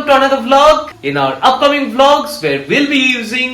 to another vlog. In our upcoming vlogs where we'll be using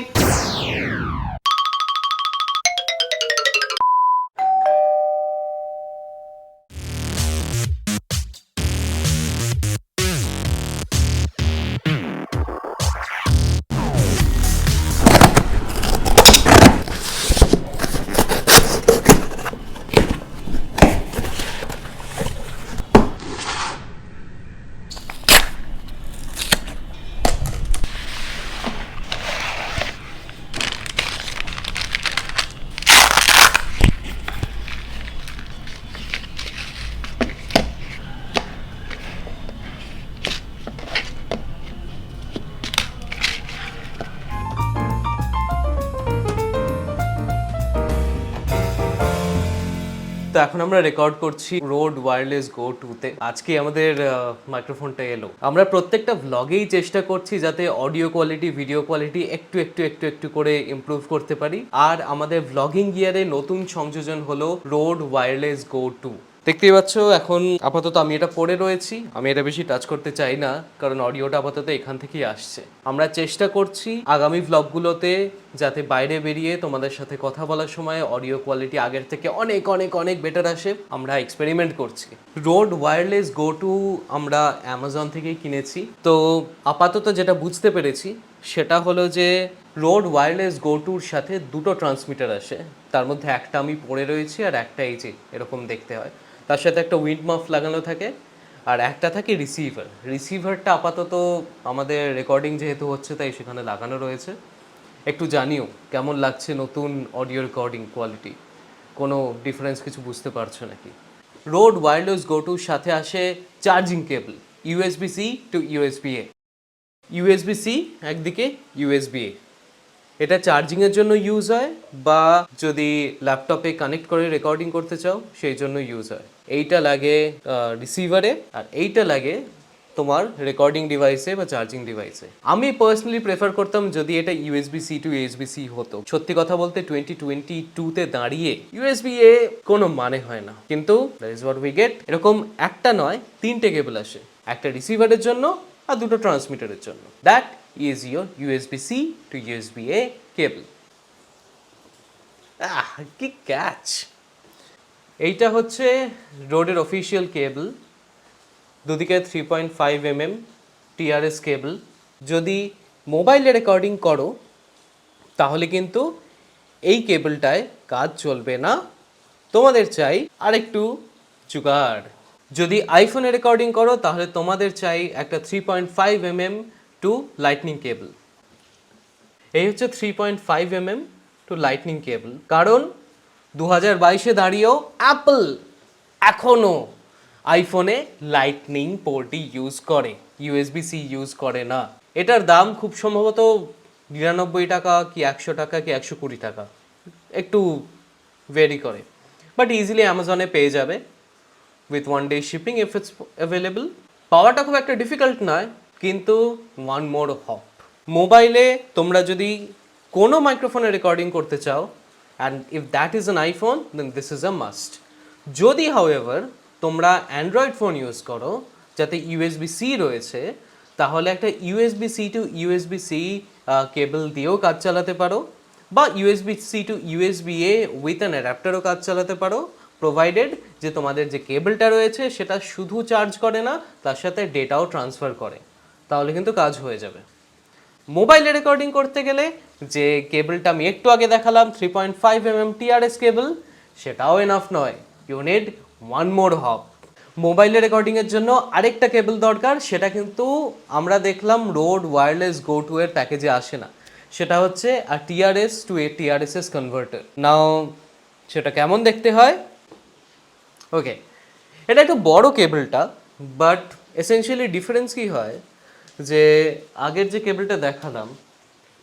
তো এখন আমরা record করছি রোড ওয়্যারলেস গো 2 তে। আজকে আমাদের মাইক্রোফোনটা এলো। আমরা প্রত্যেকটা ভ্লগেই চেষ্টা করছি যাতে অডিও কোয়ালিটি, ভিডিও কোয়ালিটি একটু করে ইমপ্রুভ করতে পারি। আর আমাদের ভ্লগিং গিয়ারে নতুন সংযোজন হলো রোড ওয়্যারলেস গো 2। দেখতেই পাচ্ছ এখন আপাতত আমি এটা পরে রয়েছি, আমি এটা বেশি টাচ করতে চাই না কারণ অডিওটা আপাতত এখান থেকেই আসছে। আমরা চেষ্টা করছি আগামী ভ্লগগুলোতে যাতে বাইরে বেরিয়ে তোমাদের সাথে কথা বলার সময় অডিও কোয়ালিটি আগের থেকে অনেক বেটার আসে। আমরা এক্সপেরিমেন্ট করছি। রোড ওয়্যারলেস গো 2 আমরা অ্যামাজন থেকেই কিনেছি। তো আপাতত যেটা বুঝতে পেরেছি সেটা হলো যে রোড ওয়্যারলেস গো 2-র সাথে দুটো ট্রান্সমিটার আসে, তার মধ্যে একটা আমি পরে রয়েছি আর একটা এই যে এরকম দেখতে হয়। তার সাথে একটা উইন্ড মাফ লাগানো থাকে আর একটা থাকে রিসিভারটা আপাতত আমাদের রেকর্ডিং যেহেতু হচ্ছে তাই সেখানে লাগানো রয়েছে। একটু জানিও কেমন লাগছে নতুন অডিও রেকর্ডিং কোয়ালিটি, কোনো ডিফারেন্স কিছু বুঝতে পারছো নাকি। রোড ওয়্যারলেস গো 2-র সাথে আসে charging cable USB-C two USB-A। USB-C একদিকে, USB-A এটা চার্জিংয়ের জন্য ইউজ হয় বা যদি ল্যাপটপে কানেক্ট করে রেকর্ডিং করতে চাও সেই জন্য ইউজ হয়। এইটা লাগে রিসিভারে আর এইটা লাগে তোমার রেকর্ডিং ডিভাইসে বা চার্জিং ডিভাইসে। আমি পার্সোনালি প্রেফার করতাম যদি এটা USB-C টু USB-C হতো। সত্যি কথা বলতে 2022-তে দাঁড়িয়ে USB-A কোনো মানে হয় না, কিন্তু that is what we get. এরকম একটা নয়, তিনটে কেবল আসে, একটা রিসিভারের জন্য আর দুটো ট্রান্সমিটারের জন্য। That is your USB-C to USB-A cable. কি ক্যাচ! এইটা হচ্ছে রোডের অফিসিয়াল কেবল, দুদিকে 3.5 mm TRS কেবল। যদি মোবাইলে রেকর্ডিং করো তাহলে কিন্তু এই কেবলটায় কাজ চলবে না, তোমাদের চাই আরেকটু জুগাড়। যদি আইফোনে রেকর্ডিং করো তাহলে তোমাদের চাই একটা 3.5 mm টু লাইটনিং কেবল। এই হচ্ছে 3.5 mm টু লাইটনিং কেবল। কারণ 2022-এ দাঁড়িয়েও অ্যাপল এখনও আইফোনে লাইটনিং পোর্টই ইউজ করে, USB-C ইউজ করে না। এটার দাম খুব সম্ভবত 99 টাকা কি 100 টাকা কি 120 টাকা, একটু ভেরি করে, বাট ইজিলি অ্যামাজনে পেয়ে যাবে with 1 day shipping if it's available. পাওয়াটা খুব একটা ডিফিকাল্ট নয়, কিন্তু ওয়ান মোর হপ। মোবাইলে তোমরা যদি কোনো মাইক্রোফোনে রেকর্ডিং করতে চাও and if that is an iPhone then this is a must. যদি হাউএভার তোমরা অ্যান্ড্রয়েড ফোন ইউজ করো যাতে USB-C রয়েছে, তাহলে একটা USB-C টু USB-C কেবল দিয়েও কাজ চালাতে পারো বা USB-C two USB-A with an অ্যাডাপ্টারও কাজ চালাতে পারো, প্রোভাইডেড যে তোমাদের যে কেবলটা রয়েছে সেটা শুধু চার্জ করে না, তার সাথে ডেটাও ট্রান্সফার করে, তাহলে কিন্তু কাজ হয়ে যাবে। মোবাইলে রেকর্ডিং করতে গেলে যে কেবলটা আমি একটু আগে দেখালাম 3.5 mm TRS কেবল, সেটাও এনাফ নয়, you need one more hop. মোবাইলে রেকর্ডিংয়ের জন্য আরেকটা কেবল দরকার, সেটা কিন্তু আমরা দেখলাম রোড ওয়্যারলেস গো 2 এর প্যাকেজে আসে না, সেটা হচ্ছে আর TRS টু TRSS কনভার্টার। নাও সেটা কেমন দেখতে হয়? ওকে, এটা একটু বড় কেবলটা, বাট এসেনশিয়ালি ডিফারেন্স কী হয় যে আগের যে কেবলটা দেখালাম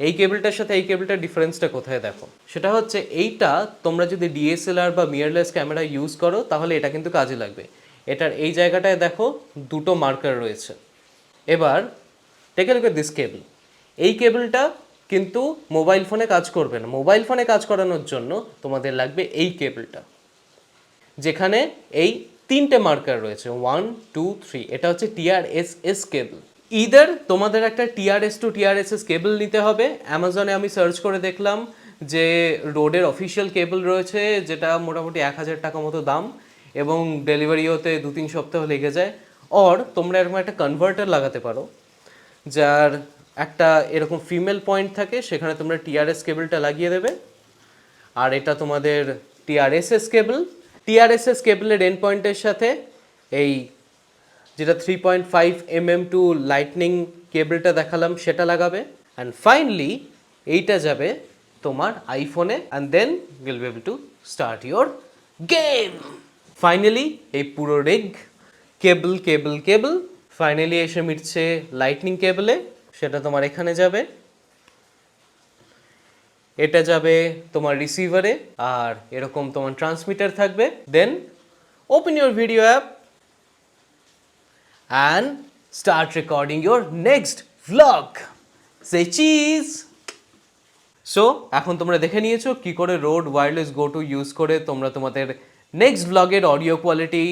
এই কেবলটার সাথে এই কেবলটার ডিফারেন্সটা কোথায় দেখো। সেটা হচ্ছে এইটা তোমরা যদি DSLR বা মিররলেস ক্যামেরা ইউজ করো তাহলে এটা কিন্তু কাজে লাগবে। এটার এই জায়গাটায় দেখো দুটো মার্কার রয়েছে। এবার take a look at this cable. এই কেবলটা কিন্তু মোবাইল ফোনে কাজ করবে না। মোবাইল ফোনে কাজ করানোর জন্য তোমাদের লাগবে এই কেবলটা, যেখানে এই তিনটে মার্কার রয়েছে 1 2 3। এটা হচ্ছে TRSS কেবল। ইদার তোমাদের একটা টিআরএস টু টিআরএসএস কেবল নিতে হবে। অ্যামাজনে আমি সার্চ করে দেখলাম যে রোডের অফিসিয়াল কেবল রয়েছে, যেটা মোটামুটি 1,000 টাকা মতো দাম এবং ডেলিভারি হতে 2-3 সপ্তাহ লেগে যায়। অর তোমরা এরকম একটা কনভার্টার লাগাতে পারো, যার একটা এরকম ফিমেল পয়েন্ট থাকে, সেখানে তোমরা টিআরএস কেবলটা লাগিয়ে দেবে। আর এটা তোমাদের টিআরএসএস কেবল। টিআরএসএস কেবলের এন্ড পয়েন্টের সাথে এই যেটা 3.5 mm টু লাইটনিং কেবলটা দেখালাম সেটা লাগাবে। অ্যান্ড ফাইনালি এইটা যাবে তোমার আইফোনে, and then will be able to start your game. Finally এই পুরো রিগ কেবল কেবল কেবল ফাইনালি এসে মিটছে লাইটনিং কেবলে। সেটা তোমার এখানে যাবে, এটা যাবে তোমার রিসিভারে, আর এরকম তোমার ট্রান্সমিটার থাকবে। Then open your video app and start recording your next vlog. Say cheese. So এখন তোমরা দেখে নিয়েছো কি করে road wireless go to use করে তোমরা তোমাদের নেক্সট ব্লগের অডিও কোয়ালিটি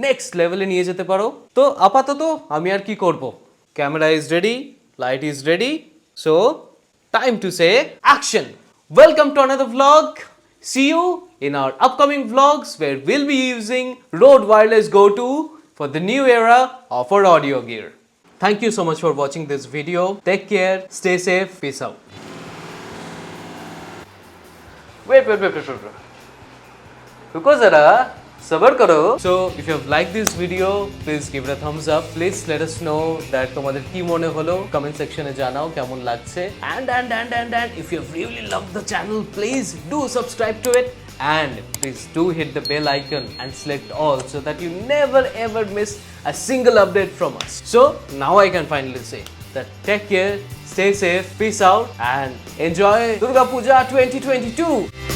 নেক্সট লেভেলে নিয়ে যেতে পারো। তো আপাতত আমি আর কি করব, camera is ready, light is ready, so time to say action. Welcome to another vlog. See you in our upcoming vlogs where we'll be using Rode Wireless Go 2 for the new era of our audio gear. Thank you so much for watching this video. Take care, stay safe, peace out. Wait. रुको जरा, सबर करो. So if you have liked this video, please give it a thumbs up. Please let us know that তোমাদের কি মনে হলো, comment section এ জানাও কেমন লাগছে. And if you have really loved the channel, please do subscribe to it. And please do hit the bell icon and select all so that you never ever miss a single update from us. So now I can finally say that take care, stay safe, peace out, and enjoy Durga Puja 2022.